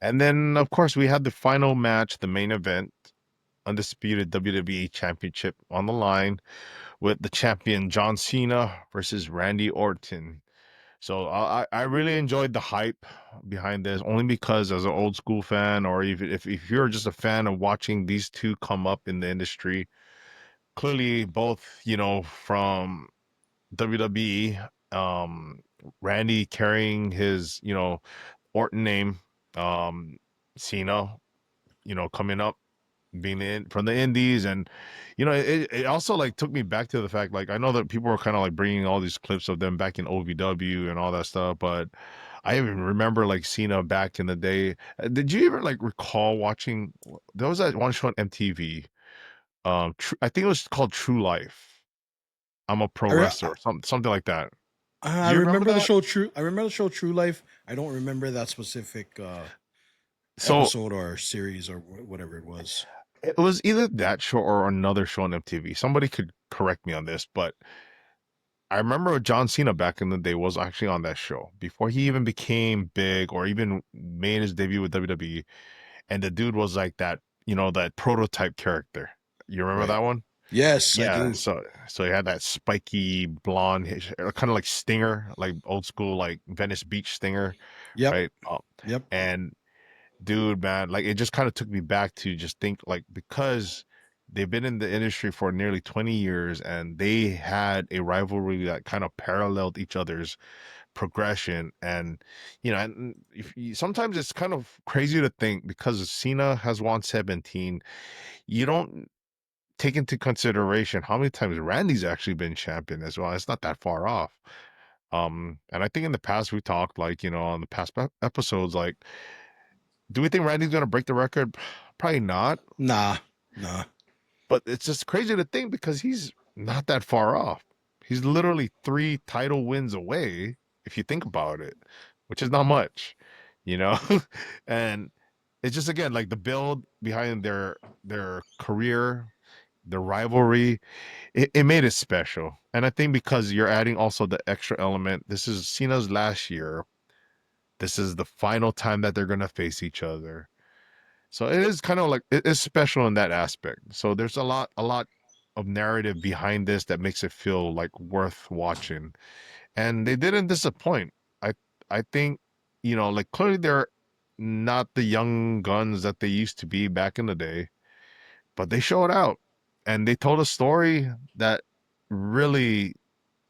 And then, of course, we had the final match, the main event, undisputed WWE Championship on the line with the champion John Cena versus Randy Orton. So I really enjoyed the hype behind this, only because as an old school fan, or even if you're just a fan of watching these two come up in the industry, clearly both, from WWE, Randy carrying his, Orton name, um, Cena, coming up, being in from the indies. And it also like took me back to the fact, like, I know that people were kind of like bringing all these clips of them back in OVW and all that stuff, but I even remember like Cena back in the day. Did you ever like recall watching, there was that one show on MTV, I think it was called True Life, I'm a pro I re- wrestler, or something like that. I Do you remember remember the that? show True. I remember the show True Life. I don't remember that specific So episode or series or whatever it was. it was either that show or another show on MTV. Somebody could correct me on this, but I remember John Cena back in the day was actually on that show before he even became big or even made his debut with WWE. And the dude was like that, that prototype character. You remember Right. that one? Yes, I Yeah. do. So he had that spiky blonde, kind of like Stinger, like old school, like Venice Beach Stinger, Yep. right? Yep. And dude, man, like it just kind of took me back to just think, like, because they've been in the industry for nearly 20 years and they had a rivalry that kind of paralleled each other's progression. And and if you, sometimes it's kind of crazy to think, because Cena has won 17, you don't take into consideration how many times Randy's actually been champion as well. It's not that far off. And I think in the past we talked, like, on the past episodes, like, do we think Randy's gonna break the record? Probably not. Nah. Nah. But it's just crazy to think, because he's not that far off. He's literally 3 title wins away, if you think about it, which is not much, you know? And it's just, again, like the build behind their career, the rivalry, it made it special. And I think because you're adding also the extra element, this is Cena's last year. This is the final time that they're gonna face each other. So it is kind of like, it is special in that aspect. So there's a lot of narrative behind this that makes it feel like worth watching. And they didn't disappoint. I I think, like, clearly they're not the young guns that they used to be back in the day, but they showed out and they told a story that really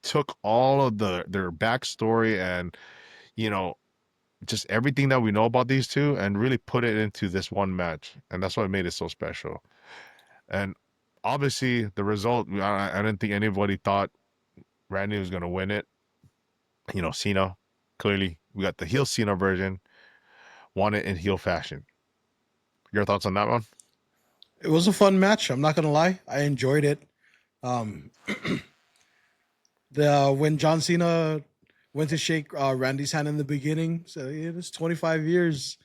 took all of their backstory and, you know, just everything that we know about these two and really put it into this one match. And that's what made it so special. And obviously, the result, I didn't think anybody thought Randy was going to win it. Cena, clearly, we got the heel Cena version, won it in heel fashion. Your thoughts on that one? It was a fun match. I'm not gonna lie. I enjoyed it. Um, the when John Cena went to shake Randy's hand in the beginning, so yeah, it's 25 years,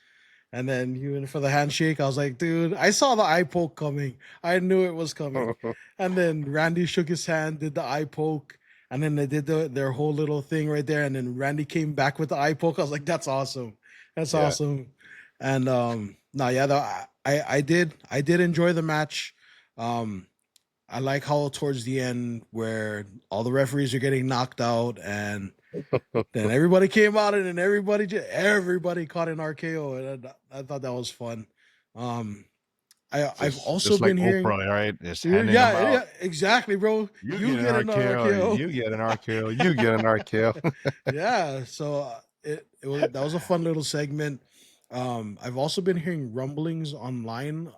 and then he went for the handshake. I was like, dude, I saw the eye poke coming. I knew it was coming. And then Randy shook his hand, did the eye poke, and then they did their whole little thing right there. And then Randy came back with the eye poke. I was like, that's awesome. That's Yeah. awesome. And no, yeah, I did enjoy the match. Um, I like how towards the end where all the referees are getting knocked out and then everybody came out and then everybody caught an RKO and I thought that was fun. Um, I've also Just like been hearing, Oprah, right? Just handing them yeah, out. yeah, exactly, bro. You You get an get an RKO, RKO, you get an RKO, you get an RKO. yeah. So it was that was a fun little segment. I've also been hearing rumblings online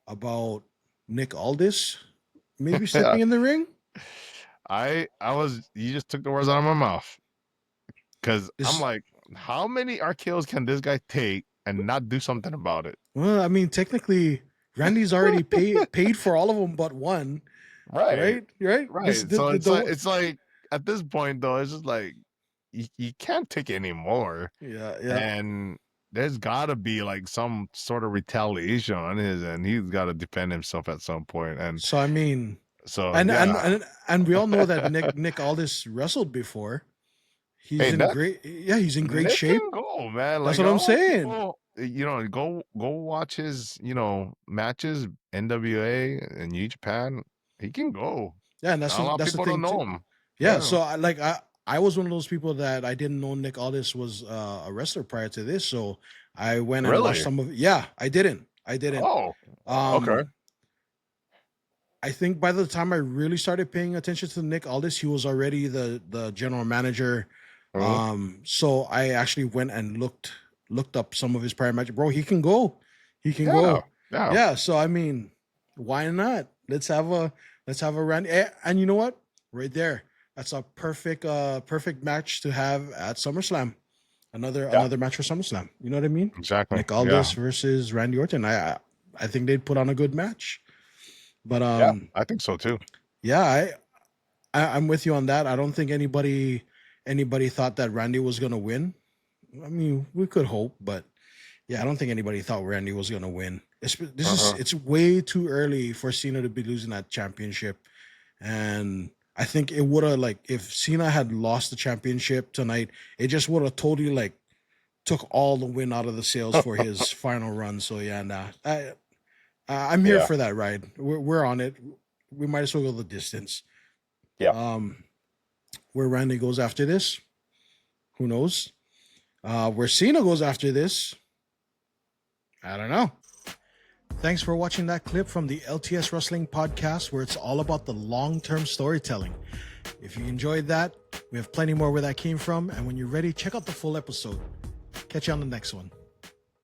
about Nick Aldis maybe Yeah. stepping in the ring. You just took the words out of my mouth, because I'm This like, how many RKOs can this guy take and not do something about it? Well, I mean, technically, Randy's already paid for all of them but one, Right. right? Right? This Right. the So the, the it's like at this point though, it's just like you can't take any more. yeah, yeah. And there's gotta be like some sort of retaliation on his end. He's gotta defend himself at some point. And So I mean, so and and yeah. and and we all know that Nick Aldis wrestled before. He's Hey, in that great. Yeah, he's in great Nick shape. can go, man. That's Like what I'm all saying. people, go watch his, matches, NWA and New Japan. He can go. Yeah, and Not a lot of that's the people don't thing too. know him. Yeah, Yeah. so I was one of those people that I didn't know Nick Aldis was a wrestler prior to this, so I went and watched Really? some of it. Yeah, I didn't. Oh, okay. Um, I think by the time I really started paying attention to Nick Aldis, he was already the general manager. Mhm. So I actually went and looked up some of his prior matches. Bro, he can go. He can Yeah. go. Yeah. Yeah, so I mean, why not? Let's have a Randy. And you know what? Right there. That's a perfect match to have at SummerSlam. Another Yeah. another match for SummerSlam. You know what I mean? Exactly. Nick Yeah. Aldis versus Randy Orton. I think they'd put on a good match. But Yeah. I think so too. yeah, I'm with you on that. I don't think anybody thought that Randy was gonna win. I mean, we could hope, but yeah, I don't think anybody thought Randy was gonna win. Uh-huh. It's way too early for Cena to be losing that championship, and I think it would have, like, if Cena had lost the championship tonight, it just would have totally, like, took all the win out of the sails for his final run. So yeah, nah, I'm here Yeah. for that ride. We're on it. We might as well go the distance. Yeah. Where Randy goes after this, who knows? Where Cena goes after this, I don't know. Thanks for watching that clip from the LTS Wrestling Podcast, where it's all about the long-term storytelling. If you enjoyed that, we have plenty more where that came from. And when you're ready, check out the full episode. Catch you on the next one.